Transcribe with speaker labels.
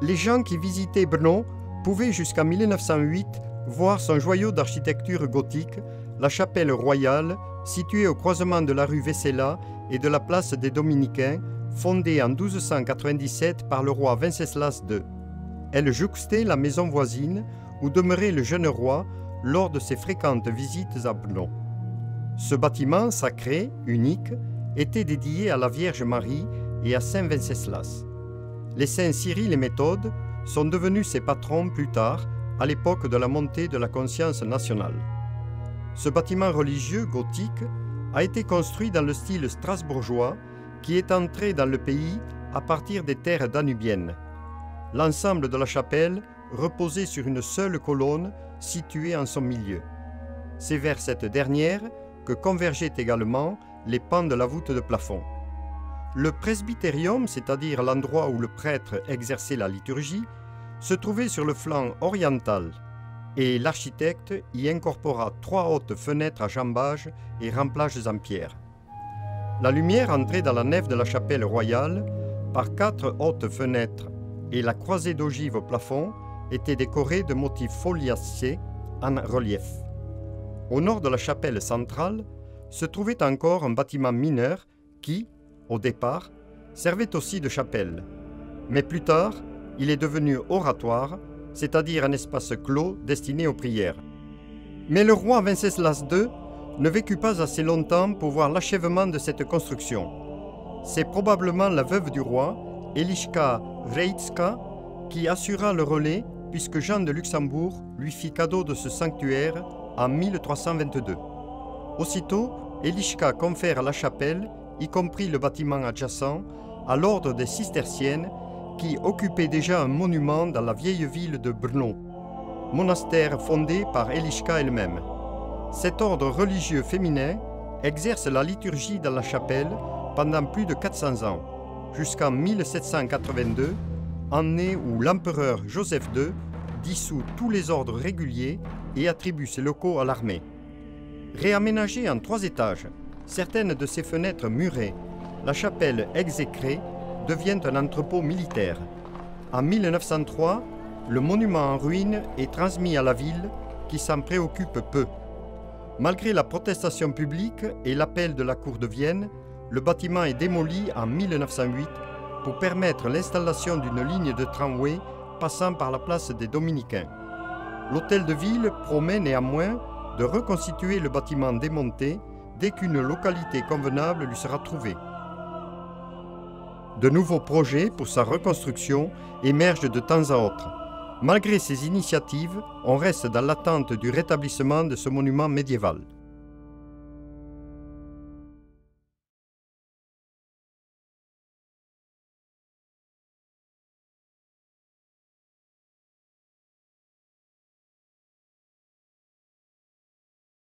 Speaker 1: Les gens qui visitaient Brno pouvaient jusqu'en 1908 voir son joyau d'architecture gothique, la chapelle royale, située au croisement de la rue Vessela et de la place des Dominicains, fondée en 1297 par le roi Venceslas II. Elle jouxtait la maison voisine où demeurait le jeune roi lors de ses fréquentes visites à Brno. Ce bâtiment sacré, unique, était dédié à la Vierge Marie et à Saint Venceslas. Les saints Cyril et Méthode sont devenus ses patrons plus tard, à l'époque de la montée de la conscience nationale. Ce bâtiment religieux gothique a été construit dans le style strasbourgeois qui est entré dans le pays à partir des terres danubiennes. L'ensemble de la chapelle reposait sur une seule colonne située en son milieu. C'est vers cette dernière que convergeaient également les pans de la voûte de plafond. Le presbyterium, c'est-à-dire l'endroit où le prêtre exerçait la liturgie, se trouvait sur le flanc oriental et l'architecte y incorpora 3 hautes fenêtres à jambages et remplages en pierre. La lumière entrait dans la nef de la chapelle royale par 4 hautes fenêtres et la croisée d'ogives au plafond était décorée de motifs foliacés en relief. Au nord de la chapelle centrale se trouvait encore un bâtiment mineur qui, au départ, servait aussi de chapelle. Mais plus tard, il est devenu oratoire, c'est-à-dire un espace clos destiné aux prières. Mais le roi Venceslas II ne vécut pas assez longtemps pour voir l'achèvement de cette construction. C'est probablement la veuve du roi, Eliška Vreitzka, qui assura le relais puisque Jean de Luxembourg lui fit cadeau de ce sanctuaire en 1322. Aussitôt, Eliška confère la chapelle, y compris le bâtiment adjacent, à l'ordre des cisterciennes qui occupait déjà un monument dans la vieille ville de Brno, monastère fondé par Eliška elle-même. Cet ordre religieux féminin exerce la liturgie dans la chapelle pendant plus de 400 ans, jusqu'en 1782, année où l'empereur Joseph II dissout tous les ordres réguliers et attribue ses locaux à l'armée. Réaménagée en 3 étages, certaines de ses fenêtres murées, la chapelle exécrée devient un entrepôt militaire. En 1903, le monument en ruine est transmis à la ville qui s'en préoccupe peu. Malgré la protestation publique et l'appel de la cour de Vienne, le bâtiment est démoli en 1908 pour permettre l'installation d'une ligne de tramway passant par la place des Dominicains. L'hôtel de ville promet néanmoins de reconstituer le bâtiment démonté dès qu'une localité convenable lui sera trouvée. De nouveaux projets pour sa reconstruction émergent de temps à autre. Malgré ces initiatives, on reste dans l'attente du rétablissement de ce monument médiéval.